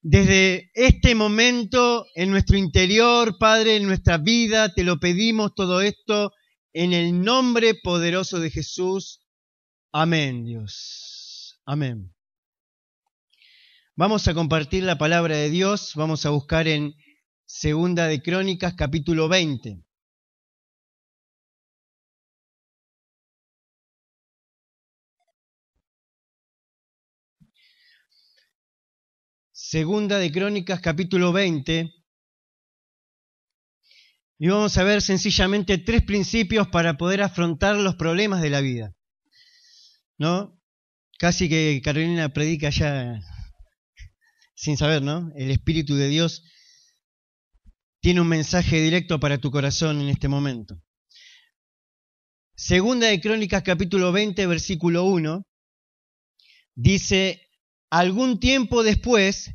desde este momento en nuestro interior, Padre, en nuestra vida, te lo pedimos todo esto en el nombre poderoso de Jesús. Amén, Dios. Amén. Vamos a compartir la palabra de Dios, vamos a buscar en Segunda de Crónicas, capítulo 20. Segunda de Crónicas, capítulo 20. Y vamos a ver sencillamente 3 principios para poder afrontar los problemas de la vida, ¿no? Casi que Carolina predica ya sin saber, ¿no? El Espíritu de Dios tiene un mensaje directo para tu corazón en este momento. Segunda de Crónicas, capítulo 20, versículo 1, dice: algún tiempo después,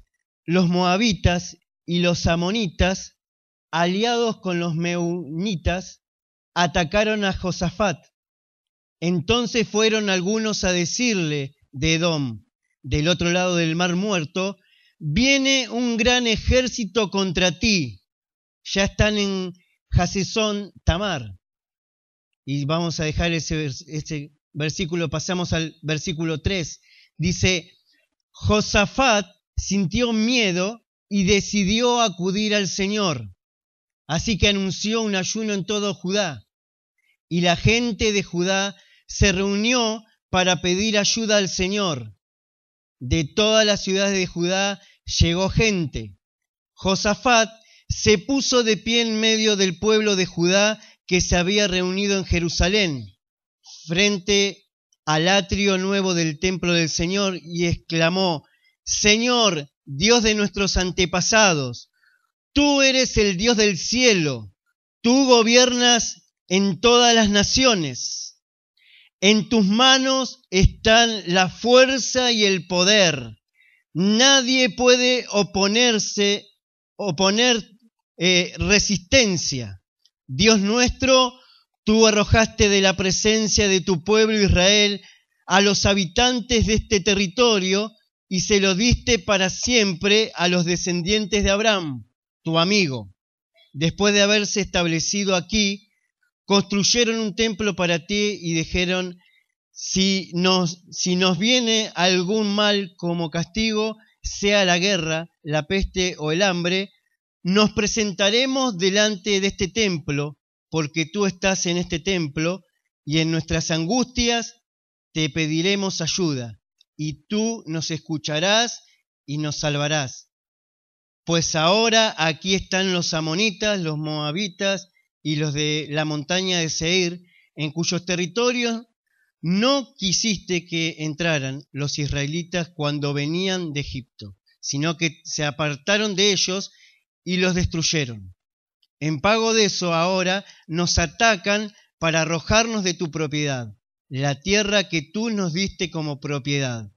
los moabitas y los amonitas, aliados con los meunitas, atacaron a Josafat. Entonces fueron algunos a decirle de Edom, del otro lado del Mar Muerto: viene un gran ejército contra ti. Ya están en Hasezón Tamar. Y vamos a dejar ese versículo, pasamos al versículo 3. Dice: Josafat sintió miedo y decidió acudir al Señor. Así que anunció un ayuno en todo Judá. Y la gente de Judá se reunió para pedir ayuda al Señor. De todas las ciudades de Judá llegó gente. Josafat se puso de pie en medio del pueblo de Judá que se había reunido en Jerusalén, frente al atrio nuevo del templo del Señor, y exclamó: Señor, Dios de nuestros antepasados, tú eres el Dios del cielo, tú gobiernas en todas las naciones. En tus manos están la fuerza y el poder. Nadie puede oponer resistencia. Dios nuestro, tú arrojaste de la presencia de tu pueblo Israel a los habitantes de este territorio y se lo diste para siempre a los descendientes de Abraham, tu amigo. Después de haberse establecido aquí, construyeron un templo para ti y dijeron: si nos viene algún mal como castigo, sea la guerra, la peste o el hambre, nos presentaremos delante de este templo, porque tú estás en este templo, y en nuestras angustias te pediremos ayuda, y tú nos escucharás y nos salvarás. Pues ahora aquí están los amonitas, los moabitas y los de la montaña de Seir, en cuyos territorios no quisiste que entraran los israelitas cuando venían de Egipto, sino que se apartaron de ellos y los destruyeron. En pago de eso ahora nos atacan para arrojarnos de tu propiedad, la tierra que tú nos diste como propiedad.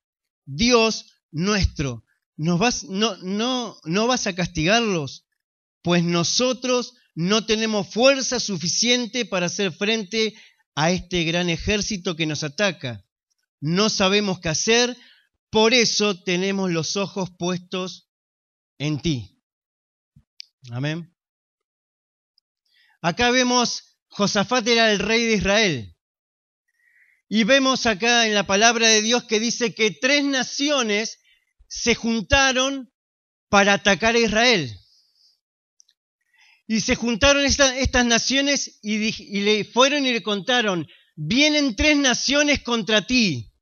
Dios nuestro, ¿no vas a castigarlos? Pues nosotros no tenemos fuerza suficiente para hacer frente a este gran ejército que nos ataca. No sabemos qué hacer, por eso tenemos los ojos puestos en ti. Amén. Acá vemos, Josafat era el rey de Israel. Y vemos acá en la palabra de Dios que dice que 3 naciones se juntaron para atacar a Israel. Y se juntaron estas naciones y le fueron y le contaron: vienen 3 naciones contra ti.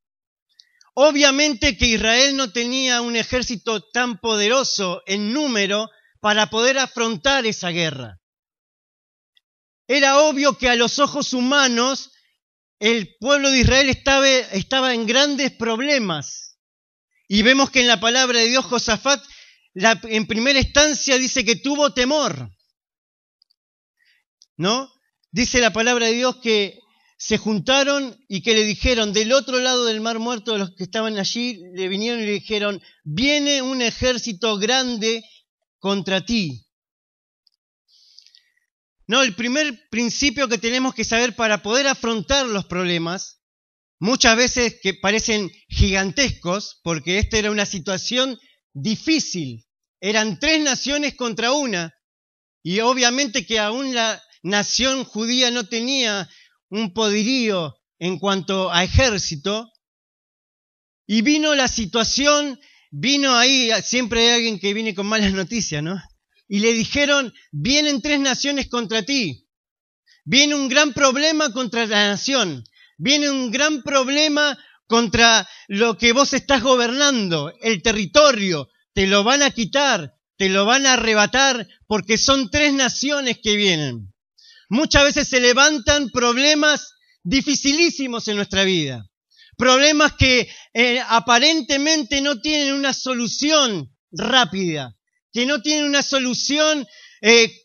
Obviamente que Israel no tenía un ejército tan poderoso en número para poder afrontar esa guerra. Era obvio que a los ojos humanos el pueblo de Israel estaba en grandes problemas. Y vemos que en la palabra de Dios, Josafat, en primera instancia dice que tuvo temor, ¿no? Dice la palabra de Dios que se juntaron y que le dijeron del otro lado del Mar Muerto, los que estaban allí, le vinieron y le dijeron: viene un ejército grande contra ti. No, el primer principio que tenemos que saber para poder afrontar los problemas, muchas veces que parecen gigantescos, porque esta era una situación difícil Eran 3 naciones contra una. Y obviamente que aún la nación judía no tenía un poderío en cuanto a ejército. Y vino la situación, vino ahí, siempre hay alguien que viene con malas noticias, ¿no? Y le dijeron, vienen 3 naciones contra ti. Viene un gran problema contra la nación. Viene un gran problema contra lo que vos estás gobernando, el territorio. Te lo van a quitar, te lo van a arrebatar, porque son 3 naciones que vienen. Muchas veces se levantan problemas dificilísimos en nuestra vida. Problemas que aparentemente no tienen una solución rápida, que no tienen una solución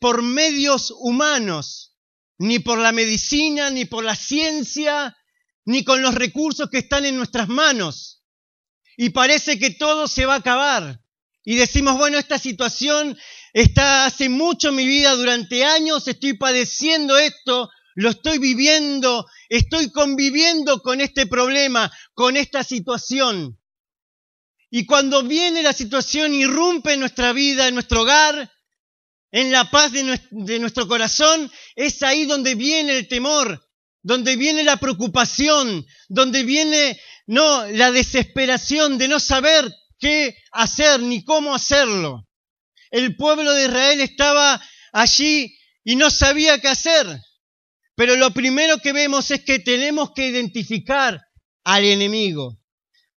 por medios humanos, ni por la medicina, ni por la ciencia, ni con los recursos que están en nuestras manos. Y parece que todo se va a acabar. Y decimos, bueno, esta situación está hace mucho en mi vida, durante años estoy padeciendo esto, lo estoy viviendo, estoy conviviendo con este problema, con esta situación. Y cuando viene la situación, irrumpe en nuestra vida, en nuestro hogar, en la paz de nuestro corazón, es ahí donde viene el temor, donde viene la preocupación, donde viene la desesperación de no saber qué hacer ni cómo hacerlo. El pueblo de Israel estaba allí y no sabía qué hacer. Pero lo primero que vemos es que tenemos que identificar al enemigo.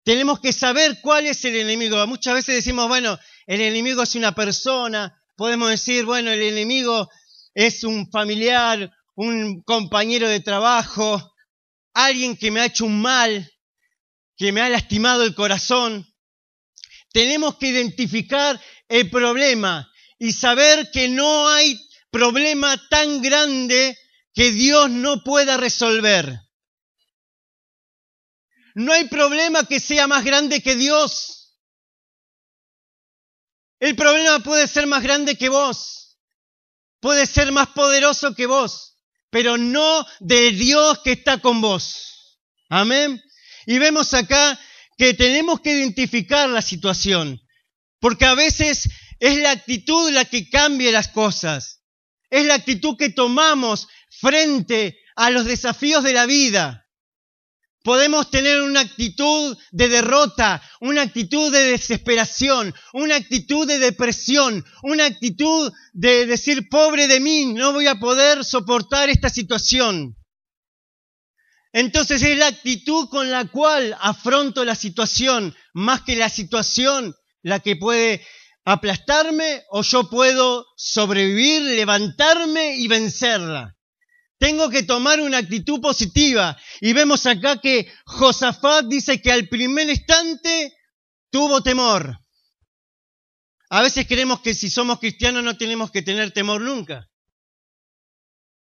Tenemos que saber cuál es el enemigo. Muchas veces decimos, bueno, el enemigo es una persona. Podemos decir, bueno, el enemigo es un familiar, un compañero de trabajo, alguien que me ha hecho un mal, que me ha lastimado el corazón. Tenemos que identificar el problema y saber que no hay problema tan grande que Dios no pueda resolver. No hay problema que sea más grande que Dios. El problema puede ser más grande que vos, puede ser más poderoso que vos, pero no del Dios que está con vos. Amén. Y vemos acá que tenemos que identificar la situación, porque a veces es la actitud la que cambia las cosas. Es la actitud que tomamos frente a los desafíos de la vida. Podemos tener una actitud de derrota, una actitud de desesperación, una actitud de depresión, una actitud de decir, pobre de mí, no voy a poder soportar esta situación. Entonces es la actitud con la cual afronto la situación, más que la situación la que puede aplastarme o yo puedo sobrevivir, levantarme y vencerla. Tengo que tomar una actitud positiva. Y vemos acá que Josafat dice que al primer instante tuvo temor. A veces creemos que si somos cristianos no tenemos que tener temor nunca.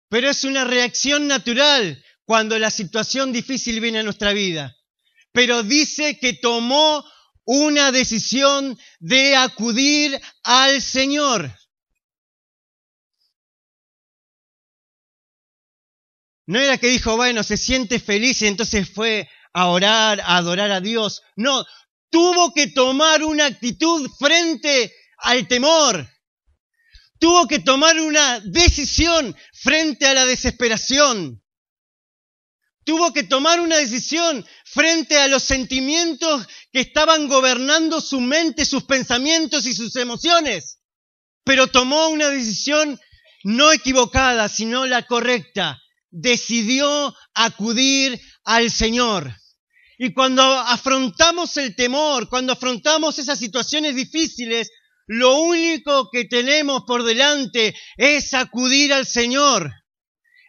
Pero es una reacción natural cuando la situación difícil viene a nuestra vida. Pero dice que tomó una decisión de acudir al Señor. No era que dijo, bueno, se siente feliz y entonces fue a orar, a adorar a Dios. No, tuvo que tomar una actitud frente al temor. Tuvo que tomar una decisión frente a la desesperación. Tuvo que tomar una decisión frente a los sentimientos que estaban gobernando su mente, sus pensamientos y sus emociones. Pero tomó una decisión no equivocada, sino la correcta. Decidió acudir al Señor. Y cuando afrontamos el temor, cuando afrontamos esas situaciones difíciles, lo único que tenemos por delante es acudir al Señor.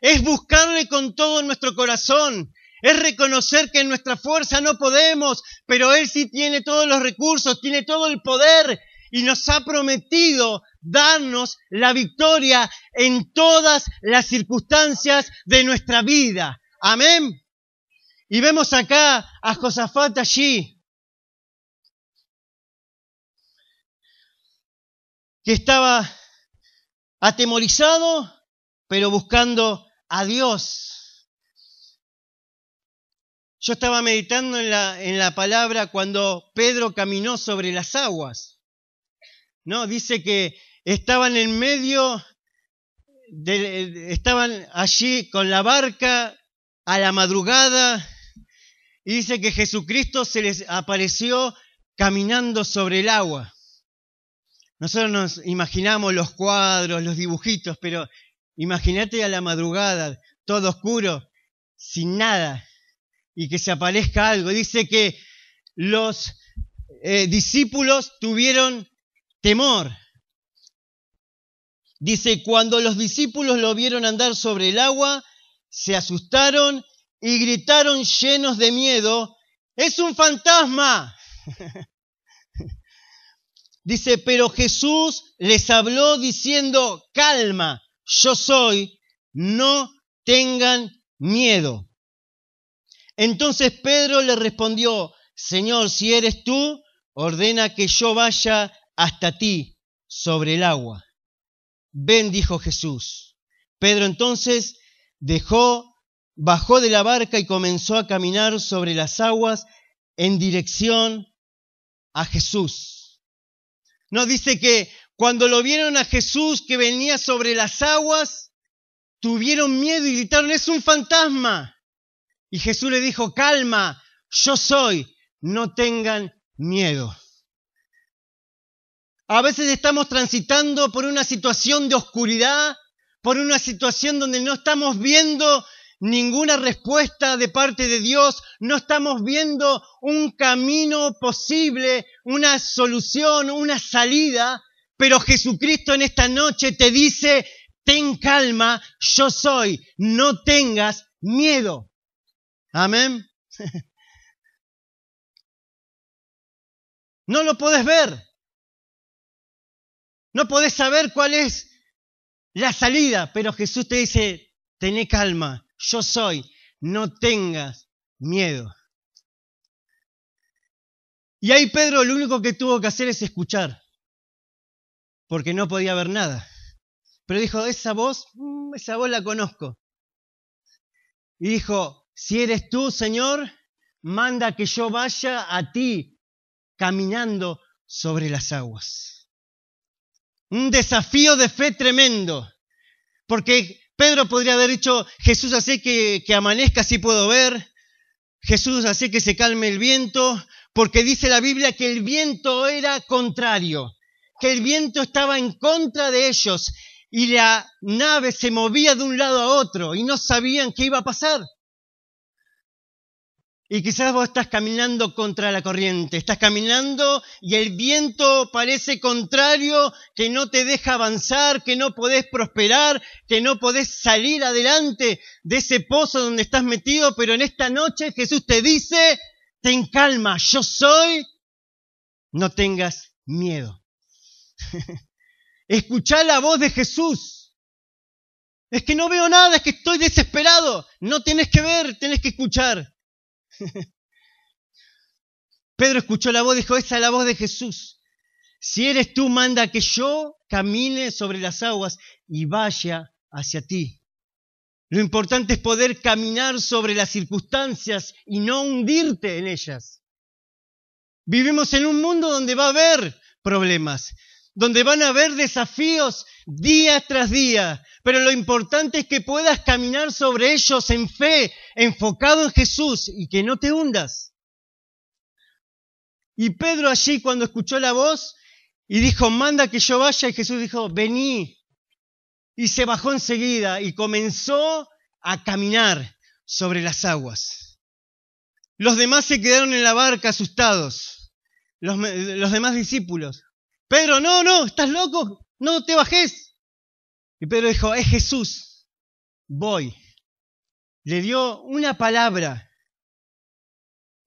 Es buscarle con todo nuestro corazón. Es reconocer que en nuestra fuerza no podemos, pero Él sí tiene todos los recursos, tiene todo el poder y nos ha prometido darnos la victoria en todas las circunstancias de nuestra vida. Amén. Y vemos acá a Josafat allí, que estaba atemorizado, pero buscando a Dios. Yo estaba meditando en la palabra cuando Pedro caminó sobre las aguas. ¿no? Dice que estaban en medio, estaban allí con la barca a la madrugada, y dice que Jesucristo se les apareció caminando sobre el agua. Nosotros nos imaginamos los cuadros, los dibujitos, pero imagínate a la madrugada, todo oscuro, sin nada, y que se aparezca algo. Dice que los discípulos tuvieron temor. Dice, cuando los discípulos lo vieron andar sobre el agua, se asustaron y gritaron llenos de miedo, ¡es un fantasma! Dice, pero Jesús les habló diciendo, calma, yo soy, no tengan miedo. Entonces Pedro le respondió, Señor, si eres tú, ordena que yo vaya hasta ti sobre el agua. Ven, dijo Jesús. Pedro entonces bajó de la barca y comenzó a caminar sobre las aguas en dirección a Jesús. No, dice que cuando lo vieron a Jesús que venía sobre las aguas, tuvieron miedo y gritaron, ¡es un fantasma! Y Jesús le dijo, calma, yo soy, no tengan miedo. A veces estamos transitando por una situación de oscuridad, por una situación donde no estamos viendo ninguna respuesta de parte de Dios, no estamos viendo un camino posible, una solución, una salida, pero Jesucristo en esta noche te dice, ten calma, yo soy, no tengas miedo. Amén. No lo podés ver. No podés saber cuál es la salida, pero Jesús te dice, tené calma, yo soy, no tengas miedo. Y ahí Pedro lo único que tuvo que hacer es escuchar, porque no podía ver nada. Pero dijo, esa voz la conozco. Y dijo, si eres tú, Señor, manda que yo vaya a ti caminando sobre las aguas. Un desafío de fe tremendo, porque Pedro podría haber dicho, Jesús, hace que amanezca así puedo ver, Jesús, hace que se calme el viento, porque dice la Biblia que el viento era contrario, que el viento estaba en contra de ellos y la nave se movía de un lado a otro y no sabían qué iba a pasar. Y quizás vos estás caminando contra la corriente, estás caminando y el viento parece contrario, que no te deja avanzar, que no podés prosperar, que no podés salir adelante de ese pozo donde estás metido, pero en esta noche Jesús te dice, ten calma, yo soy, no tengas miedo. Escuchá la voz de Jesús. Es que no veo nada, es que estoy desesperado. No tenés que ver, tenés que escuchar. Pedro escuchó la voz, dijo, esa es la voz de Jesús. Si eres tú, manda que yo camine sobre las aguas y vaya hacia ti. Lo importante es poder caminar sobre las circunstancias y no hundirte en ellas. Vivimos en un mundo donde va a haber problemas, donde van a haber desafíos día tras día, pero lo importante es que puedas caminar sobre ellos en fe, enfocado en Jesús y que no te hundas. Y Pedro allí cuando escuchó la voz y dijo, manda que yo vaya, y Jesús dijo, vení. Y se bajó enseguida y comenzó a caminar sobre las aguas. Los demás se quedaron en la barca asustados, los demás discípulos. Pedro, no, ¿estás loco? No te bajes. Y Pedro dijo, es Jesús, voy. Le dio una palabra,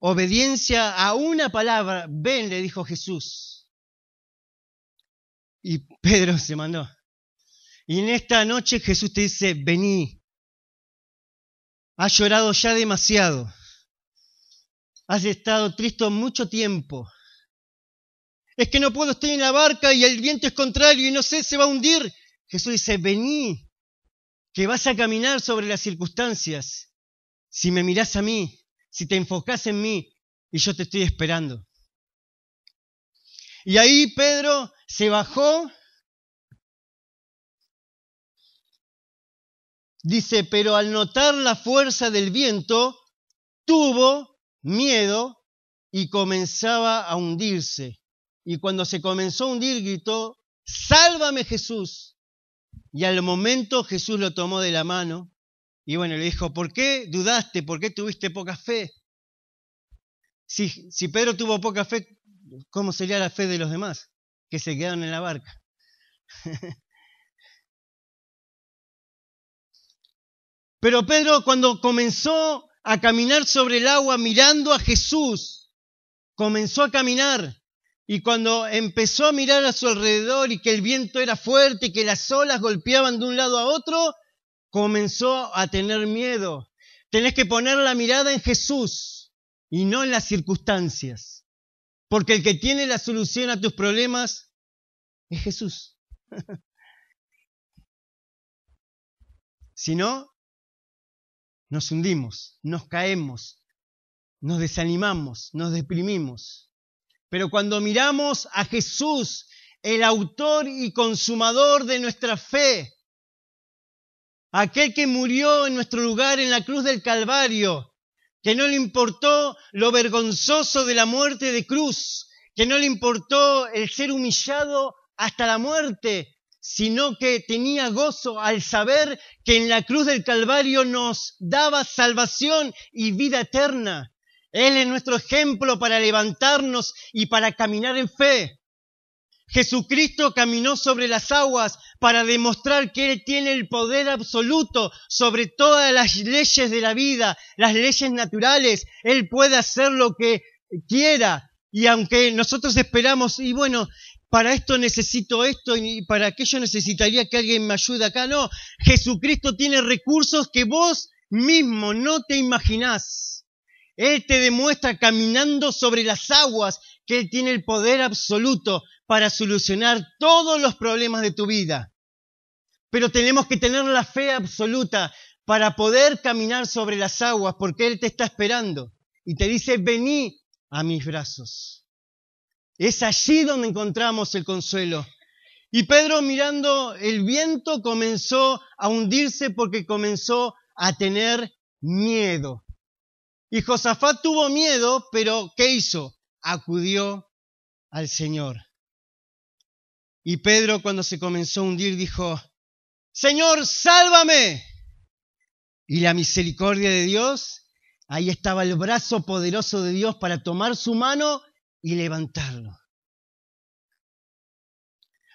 obediencia a una palabra. Ven, le dijo Jesús. Y Pedro se mandó. Y en esta noche Jesús te dice, vení. Has llorado ya demasiado. Has estado triste mucho tiempo. Es que no puedo, estoy en la barca y el viento es contrario y no sé, se va a hundir. Jesús dice, vení, que vas a caminar sobre las circunstancias. Si me mirás a mí, si te enfocás en mí, y yo te estoy esperando. Y ahí Pedro se bajó. Dice, pero al notar la fuerza del viento, tuvo miedo y comenzaba a hundirse. Y cuando se comenzó a hundir, gritó, ¡sálvame, Jesús! Y al momento Jesús lo tomó de la mano y bueno, le dijo, ¿por qué dudaste? ¿Por qué tuviste poca fe? Si Pedro tuvo poca fe, ¿cómo sería la fe de los demás que se quedaron en la barca? Pero Pedro, cuando comenzó a caminar sobre el agua mirando a Jesús, comenzó a caminar. Y cuando empezó a mirar a su alrededor y que el viento era fuerte y que las olas golpeaban de un lado a otro, comenzó a tener miedo. Tenés que poner la mirada en Jesús y no en las circunstancias. Porque el que tiene la solución a tus problemas es Jesús. Si no, nos hundimos, nos caemos, nos desanimamos, nos deprimimos. Pero cuando miramos a Jesús, el autor y consumador de nuestra fe, aquel que murió en nuestro lugar en la cruz del Calvario, que no le importó lo vergonzoso de la muerte de cruz, que no le importó el ser humillado hasta la muerte, sino que tenía gozo al saber que en la cruz del Calvario nos daba salvación y vida eterna. Él es nuestro ejemplo para levantarnos y para caminar en fe. Jesucristo caminó sobre las aguas para demostrar que Él tiene el poder absoluto sobre todas las leyes de la vida, las leyes naturales. Él puede hacer lo que quiera. Y aunque nosotros esperamos, y bueno, para esto necesito esto y para aquello necesitaría que alguien me ayude acá. No, Jesucristo tiene recursos que vos mismo no te imaginás. Él te demuestra caminando sobre las aguas que Él tiene el poder absoluto para solucionar todos los problemas de tu vida. Pero tenemos que tener la fe absoluta para poder caminar sobre las aguas porque Él te está esperando y te dice, vení a mis brazos. Es allí donde encontramos el consuelo. Y Pedro, mirando el viento, comenzó a hundirse porque comenzó a tener miedo. Y Josafat tuvo miedo, pero ¿qué hizo? Acudió al Señor. Y Pedro, cuando se comenzó a hundir, dijo, Señor, sálvame. Y la misericordia de Dios, ahí estaba el brazo poderoso de Dios para tomar su mano y levantarlo.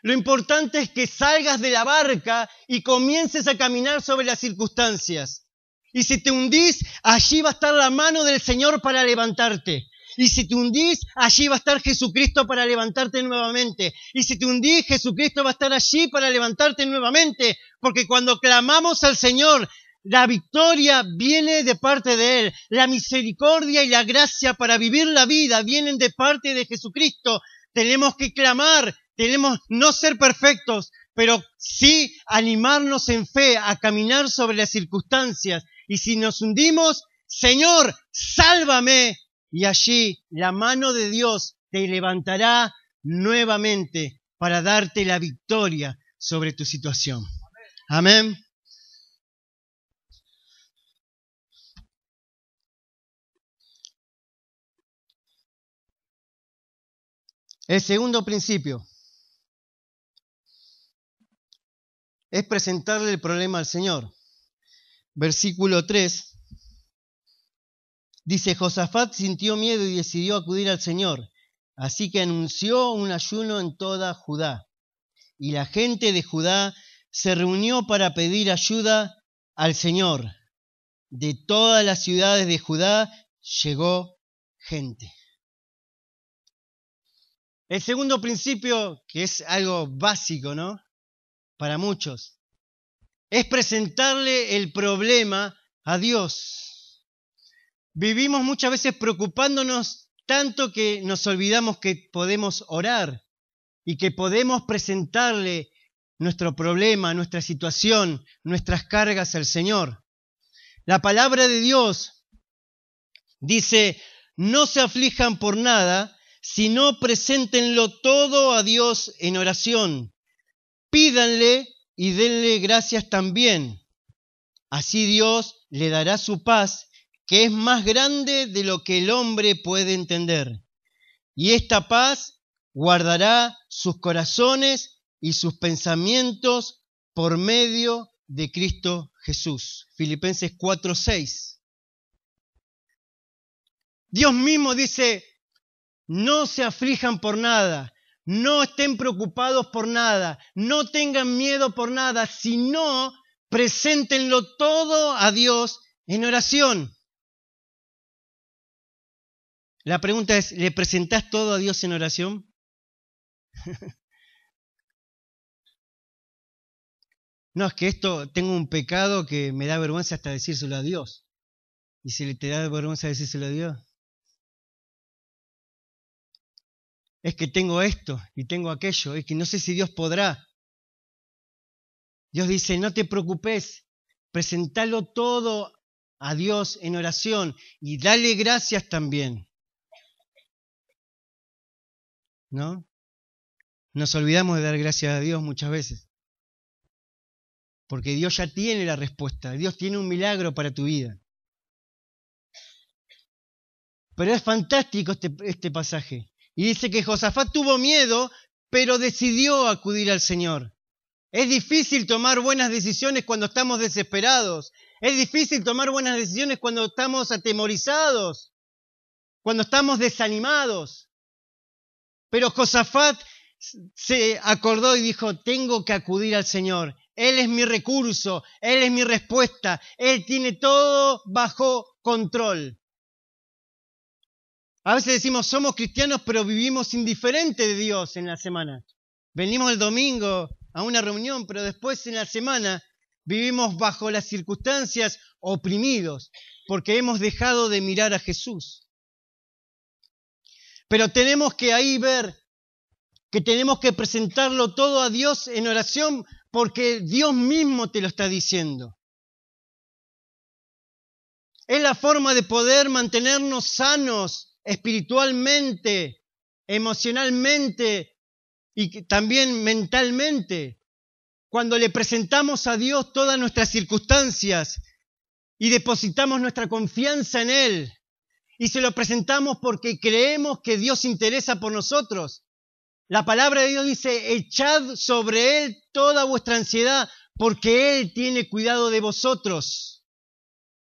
Lo importante es que salgas de la barca y comiences a caminar sobre las circunstancias. Y si te hundís, allí va a estar la mano del Señor para levantarte. Y si te hundís, allí va a estar Jesucristo para levantarte nuevamente. Y si te hundís, Jesucristo va a estar allí para levantarte nuevamente. Porque cuando clamamos al Señor, la victoria viene de parte de Él. La misericordia y la gracia para vivir la vida vienen de parte de Jesucristo. Tenemos que clamar, tenemos no ser perfectos, pero sí animarnos en fe a caminar sobre las circunstancias. Y si nos hundimos, Señor, sálvame. Y allí la mano de Dios te levantará nuevamente para darte la victoria sobre tu situación. Amén. El segundo principio es presentarle el problema al Señor. Versículo 3 dice, Josafat sintió miedo y decidió acudir al Señor. Así que anunció un ayuno en toda Judá. Y la gente de Judá se reunió para pedir ayuda al Señor. De todas las ciudades de Judá llegó gente. El segundo principio, que es algo básico, ¿no? Para muchos, es presentarle el problema a Dios. Vivimos muchas veces preocupándonos tanto que nos olvidamos que podemos orar y que podemos presentarle nuestro problema, nuestra situación, nuestras cargas al Señor. La palabra de Dios dice, no se aflijan por nada, sino preséntenlo todo a Dios en oración. Pídanle y denle gracias también. Así Dios le dará su paz, que es más grande de lo que el hombre puede entender. Y esta paz guardará sus corazones y sus pensamientos por medio de Cristo Jesús. Filipenses 4:6. Dios mismo dice, no se aflijan por nada, no estén preocupados por nada, no tengan miedo por nada, sino preséntenlo todo a Dios en oración. La pregunta es, ¿le presentás todo a Dios en oración? No, es que tengo un pecado que me da vergüenza hasta decírselo a Dios. ¿Y si te da vergüenza decírselo a Dios? Es que tengo esto y tengo aquello, es que no sé si Dios podrá. Dios dice, no te preocupes, presentalo todo a Dios en oración y dale gracias también. ¿No? Nos olvidamos de dar gracias a Dios muchas veces. Porque Dios ya tiene la respuesta. Dios tiene un milagro para tu vida. Pero es fantástico este pasaje. Y dice que Josafat tuvo miedo, pero decidió acudir al Señor. Es difícil tomar buenas decisiones cuando estamos desesperados. Es difícil tomar buenas decisiones cuando estamos atemorizados, cuando estamos desanimados. Pero Josafat se acordó y dijo, tengo que acudir al Señor. Él es mi recurso, Él es mi respuesta, Él tiene todo bajo control. A veces decimos, somos cristianos, pero vivimos indiferente de Dios en la semana. Venimos el domingo a una reunión, pero después en la semana vivimos bajo las circunstancias oprimidos, porque hemos dejado de mirar a Jesús. Pero tenemos que ahí ver que tenemos que presentarlo todo a Dios en oración, porque Dios mismo te lo está diciendo. Es la forma de poder mantenernos sanos espiritualmente, emocionalmente y también mentalmente. Cuando le presentamos a Dios todas nuestras circunstancias y depositamos nuestra confianza en Él y se lo presentamos porque creemos que Dios se interesa por nosotros. La palabra de Dios dice, echad sobre Él toda vuestra ansiedad porque Él tiene cuidado de vosotros.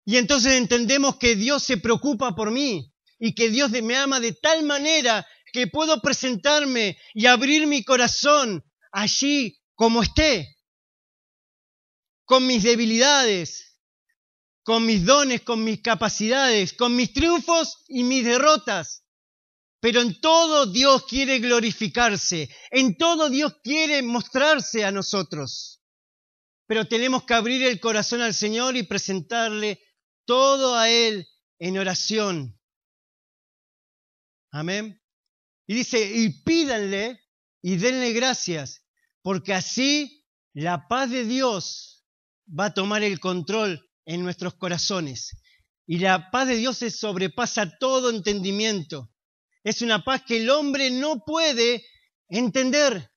Y entonces entendemos que Dios se preocupa por mí y que Dios me ama de tal manera que puedo presentarme y abrir mi corazón allí como esté, con mis debilidades, con mis dones, con mis capacidades, con mis triunfos y mis derrotas. Pero en todo Dios quiere glorificarse, en todo Dios quiere mostrarse a nosotros. Pero tenemos que abrir el corazón al Señor y presentarle todo a Él en oración. Amén. Y dice, y pídanle y denle gracias, porque así la paz de Dios va a tomar el control en nuestros corazones. Y la paz de Dios sobrepasa todo entendimiento. Es una paz que el hombre no puede entender,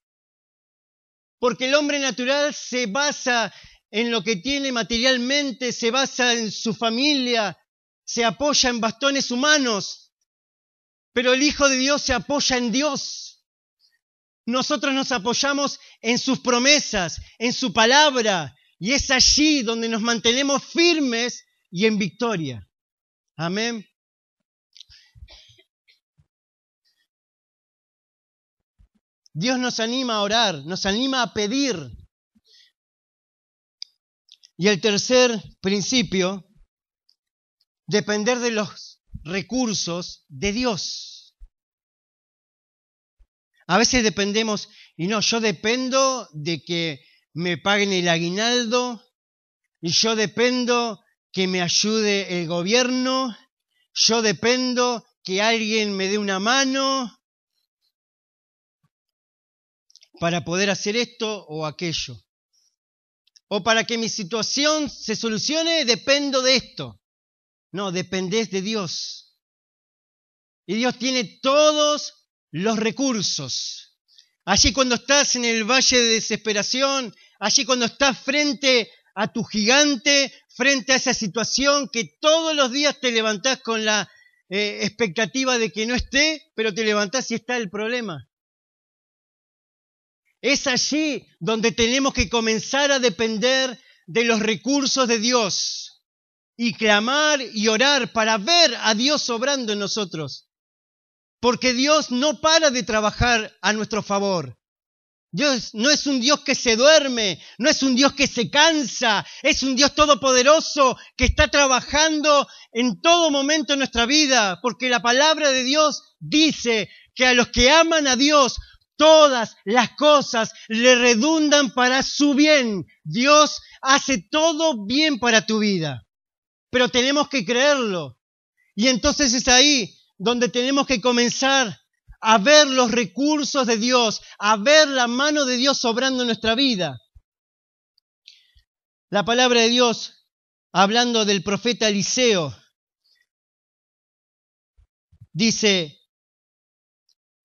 porque el hombre natural se basa en lo que tiene materialmente, se basa en su familia, se apoya en bastones humanos, pero el Hijo de Dios se apoya en Dios. Nosotros nos apoyamos en sus promesas, en su palabra, y es allí donde nos mantenemos firmes y en victoria. Amén. Dios nos anima a orar, nos anima a pedir. Y el tercer principio, depender de los recursos de Dios. A veces dependemos, y no, yo dependo de que me paguen el aguinaldo, y yo dependo que me ayude el gobierno, yo dependo que alguien me dé una mano para poder hacer esto o aquello. O para que mi situación se solucione, dependo de esto. No, dependés de Dios. Y Dios tiene todos los recursos. Allí cuando estás en el valle de desesperación, allí cuando estás frente a tu gigante, frente a esa situación que todos los días te levantás con la expectativa de que no esté, pero te levantás y está el problema. Es allí donde tenemos que comenzar a depender de los recursos de Dios y clamar y orar para ver a Dios obrando en nosotros. Porque Dios no para de trabajar a nuestro favor. Dios no es un Dios que se duerme, no es un Dios que se cansa, es un Dios todopoderoso que está trabajando en todo momento en nuestra vida, porque la palabra de Dios dice que a los que aman a Dios, todas las cosas le redundan para su bien. Dios hace todo bien para tu vida, pero tenemos que creerlo. Y entonces es ahí donde tenemos que comenzar a ver los recursos de Dios, a ver la mano de Dios obrando en nuestra vida. La palabra de Dios, hablando del profeta Eliseo, dice,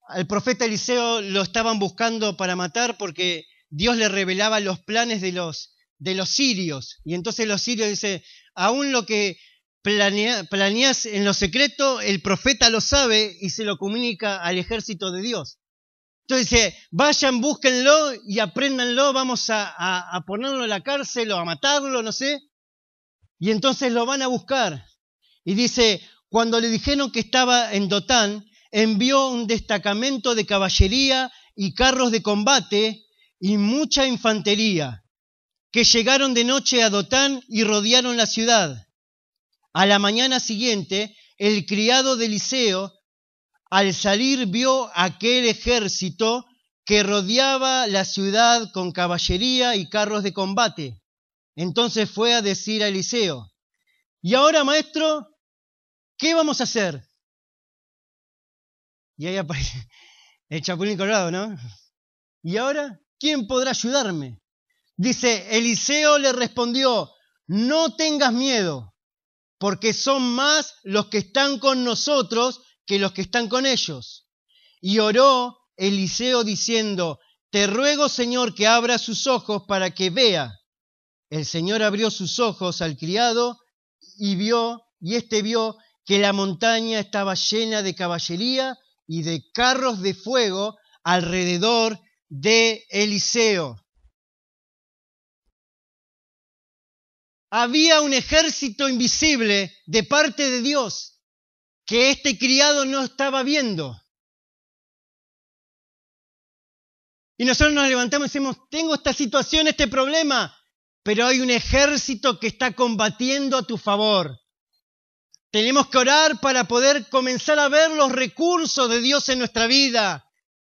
al profeta Eliseo lo estaban buscando para matar porque Dios le revelaba los planes de los sirios. Y entonces los sirios dicen, aún lo que planeas en lo secreto, el profeta lo sabe y se lo comunica al ejército de Dios. Entonces dice, vayan, búsquenlo y apréndanlo, vamos a ponerlo en la cárcel o a matarlo, no sé. Y entonces lo van a buscar. Y dice, cuando le dijeron que estaba en Dotán, envió un destacamento de caballería y carros de combate y mucha infantería, que llegaron de noche a Dotán y rodearon la ciudad. A la mañana siguiente, el criado de Eliseo, al salir, vio aquel ejército que rodeaba la ciudad con caballería y carros de combate. Entonces fue a decir a Eliseo, ¿y ahora, maestro, qué vamos a hacer? Y ahí aparece el Chapulín Colorado, ¿no? ¿Y ahora quién podrá ayudarme? Dice, Eliseo le respondió, no tengas miedo, porque son más los que están con nosotros que los que están con ellos. Y oró Eliseo diciendo, te ruego, Señor, que abra sus ojos para que vea. El Señor abrió sus ojos al criado y éste vio que la montaña estaba llena de caballería y de carros de fuego alrededor de Eliseo. Había un ejército invisible de parte de Dios que este criado no estaba viendo. Y nosotros nos levantamos y decimos, tengo esta situación, este problema, pero hay un ejército que está combatiendo a tu favor. Tenemos que orar para poder comenzar a ver los recursos de Dios en nuestra vida.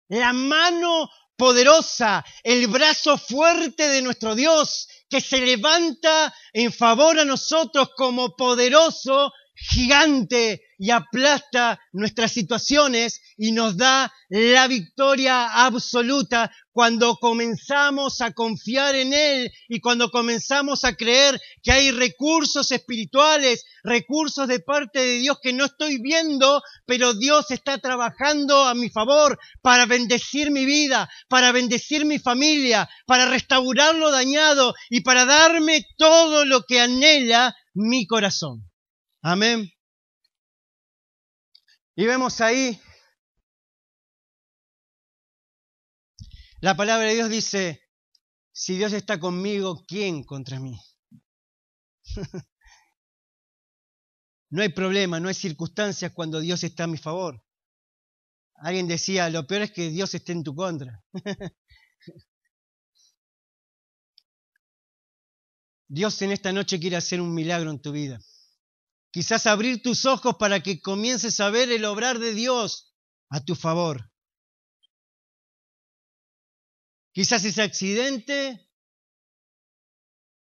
La mano poderosa, el brazo fuerte de nuestro Dios, que se levanta en favor a nosotros como poderoso gigante y aplasta nuestras situaciones y nos da la victoria absoluta cuando comenzamos a confiar en Él y cuando comenzamos a creer que hay recursos espirituales, recursos de parte de Dios que no estoy viendo, pero Dios está trabajando a mi favor para bendecir mi vida, para bendecir mi familia, para restaurar lo dañado y para darme todo lo que anhela mi corazón. Amén. Y vemos ahí, la palabra de Dios dice, si Dios está conmigo, ¿quién contra mí? No hay problema, no hay circunstancias cuando Dios está a mi favor. Alguien decía, lo peor es que Dios esté en tu contra. Dios en esta noche quiere hacer un milagro en tu vida. Quizás abrir tus ojos para que comiences a ver el obrar de Dios a tu favor. Quizás ese accidente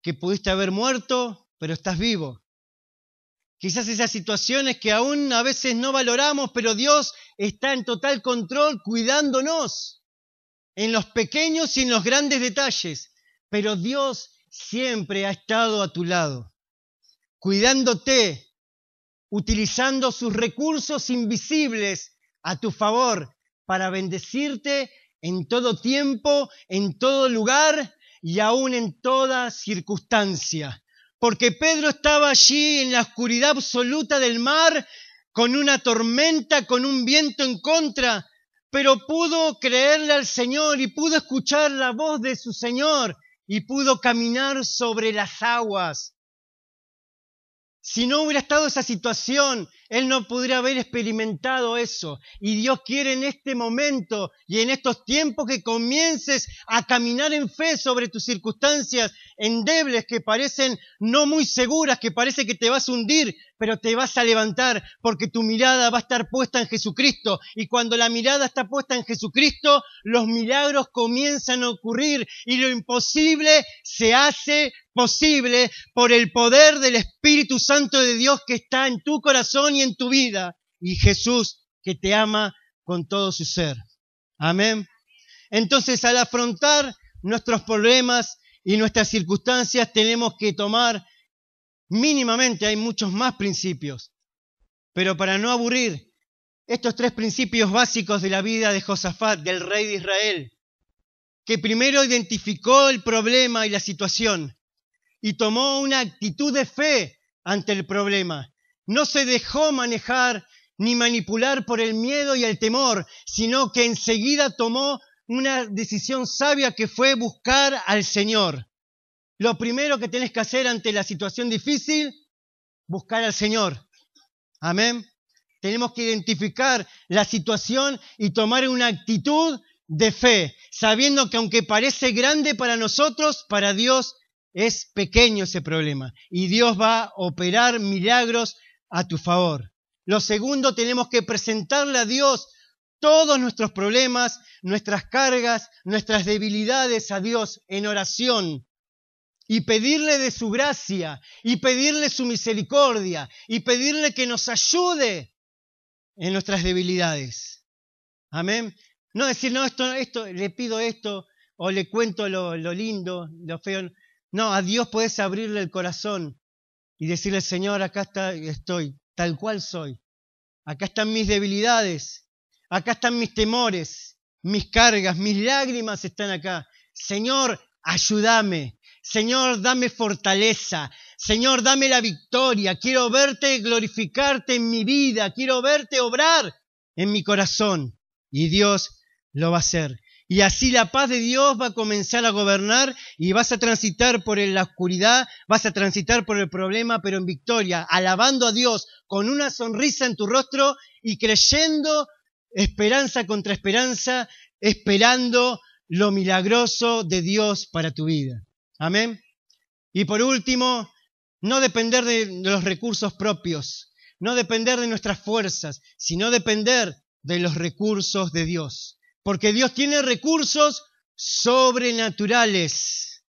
que pudiste haber muerto, pero estás vivo. Quizás esas situaciones que aún a veces no valoramos, pero Dios está en total control cuidándonos en los pequeños y en los grandes detalles. Pero Dios siempre ha estado a tu lado, cuidándote, utilizando sus recursos invisibles a tu favor para bendecirte en todo tiempo, en todo lugar y aún en toda circunstancia. Porque Pedro estaba allí en la oscuridad absoluta del mar, con una tormenta, con un viento en contra, pero pudo creerle al Señor y pudo escuchar la voz de su Señor y pudo caminar sobre las aguas. Si no hubiera estado esa situación, él no podría haber experimentado eso. Y Dios quiere en este momento y en estos tiempos que comiences a caminar en fe sobre tus circunstancias endebles que parecen no muy seguras, que parece que te vas a hundir, pero te vas a levantar porque tu mirada va a estar puesta en Jesucristo. Y cuando la mirada está puesta en Jesucristo, los milagros comienzan a ocurrir y lo imposible se hace posible por el poder del Espíritu Santo de Dios que está en tu corazón y en tu vida, y Jesús que te ama con todo su ser. Amén. Entonces, al afrontar nuestros problemas y nuestras circunstancias, tenemos que tomar mínimamente, hay muchos más principios, pero para no aburrir, estos 3 principios básicos de la vida de Josafat, del rey de Israel, que primero identificó el problema y la situación, y tomó una actitud de fe ante el problema. No se dejó manejar ni manipular por el miedo y el temor, sino que enseguida tomó una decisión sabia que fue buscar al Señor. Lo primero que tienes que hacer ante la situación difícil, buscar al Señor. Amén. Tenemos que identificar la situación y tomar una actitud de fe, sabiendo que aunque parece grande para nosotros, para Dios es pequeño ese problema y Dios va a operar milagros a tu favor. Lo segundo, tenemos que presentarle a Dios todos nuestros problemas, nuestras cargas, nuestras debilidades a Dios en oración y pedirle de su gracia y pedirle su misericordia y pedirle que nos ayude en nuestras debilidades. Amén. No decir, no, esto, le pido esto o le cuento lo lindo, lo feo. No, a Dios puedes abrirle el corazón y decirle, Señor, acá estoy, tal cual soy. Acá están mis debilidades, acá están mis temores, mis cargas, mis lágrimas están acá. Señor, ayúdame. Señor, dame fortaleza. Señor, dame la victoria. Quiero verte glorificarte en mi vida. Quiero verte obrar en mi corazón. Y Dios lo va a hacer. Y así la paz de Dios va a comenzar a gobernar y vas a transitar por la oscuridad, vas a transitar por el problema, pero en victoria, alabando a Dios con una sonrisa en tu rostro y creyendo esperanza contra esperanza, esperando lo milagroso de Dios para tu vida. Amén. Y por último, no depender de los recursos propios, no depender de nuestras fuerzas, sino depender de los recursos de Dios. Porque Dios tiene recursos sobrenaturales.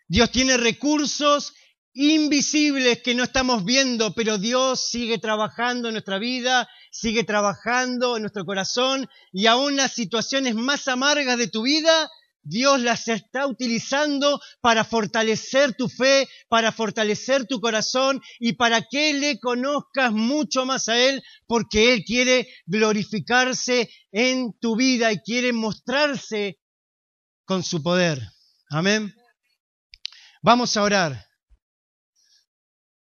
Dios tiene recursos invisibles que no estamos viendo, pero Dios sigue trabajando en nuestra vida, sigue trabajando en nuestro corazón y aún las situaciones más amargas de tu vida, Dios las está utilizando para fortalecer tu fe, para fortalecer tu corazón y para que le conozcas mucho más a Él, porque Él quiere glorificarse en tu vida y quiere mostrarse con su poder. Amén. Vamos a orar.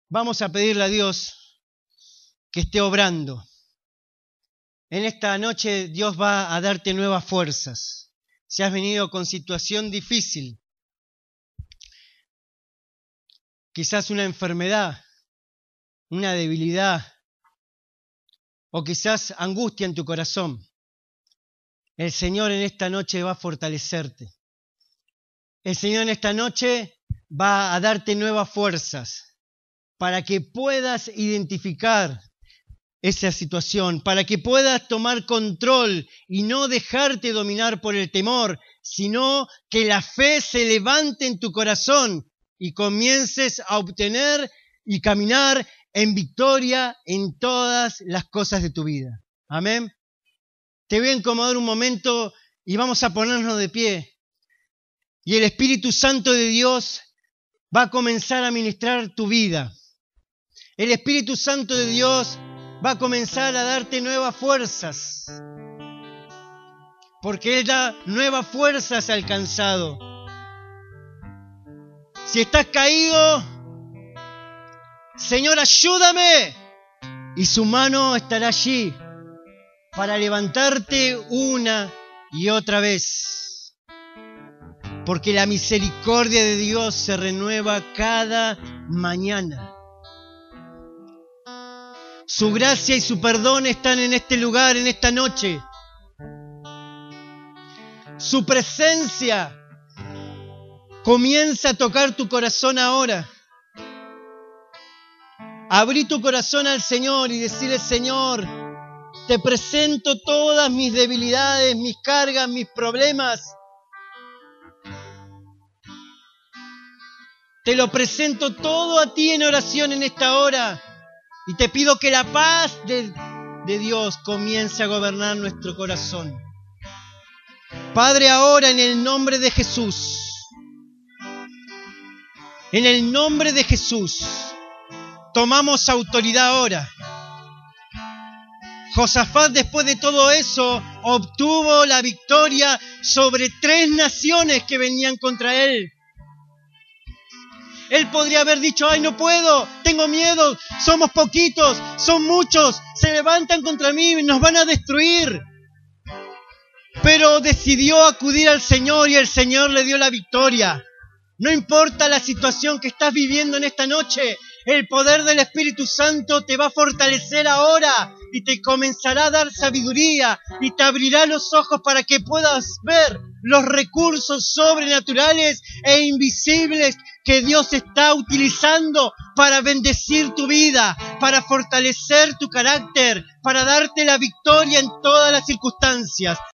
Vamos a pedirle a Dios que esté obrando. En esta noche Dios va a darte nuevas fuerzas. Si has venido con situación difícil, quizás una enfermedad, una debilidad o quizás angustia en tu corazón, el Señor en esta noche va a fortalecerte. El Señor en esta noche va a darte nuevas fuerzas para que puedas identificar esa situación, para que puedas tomar control y no dejarte dominar por el temor, sino que la fe se levante en tu corazón y comiences a obtener y caminar en victoria en todas las cosas de tu vida. Amén. Te voy a incomodar un momento y vamos a ponernos de pie. Y el Espíritu Santo de Dios va a comenzar a ministrar tu vida. el Espíritu Santo de Dios va a comenzar a darte nuevas fuerzas. Porque Él da nuevas fuerzas al cansado. Si estás caído, Señor, ayúdame. Y su mano estará allí para levantarte una y otra vez. Porque la misericordia de Dios se renueva cada mañana. Su gracia y su perdón están en este lugar, en esta noche. Su presencia comienza a tocar tu corazón ahora. Abrí tu corazón al Señor y decirle: Señor, te presento todas mis debilidades, mis cargas, mis problemas. Te lo presento todo a ti en oración en esta hora. Y te pido que la paz de Dios comience a gobernar nuestro corazón. Padre, ahora en el nombre de Jesús, en el nombre de Jesús, tomamos autoridad ahora. Josafat, después de todo eso, obtuvo la victoria sobre 3 naciones que venían contra él. Él podría haber dicho: ay, no puedo, tengo miedo, somos poquitos, son muchos, se levantan contra mí, nos van a destruir. Pero decidió acudir al Señor y el Señor le dio la victoria. No importa la situación que estás viviendo en esta noche, el poder del Espíritu Santo te va a fortalecer ahora y te comenzará a dar sabiduría y te abrirá los ojos para que puedas ver los recursos sobrenaturales e invisibles que Dios está utilizando para bendecir tu vida, para fortalecer tu carácter, para darte la victoria en todas las circunstancias.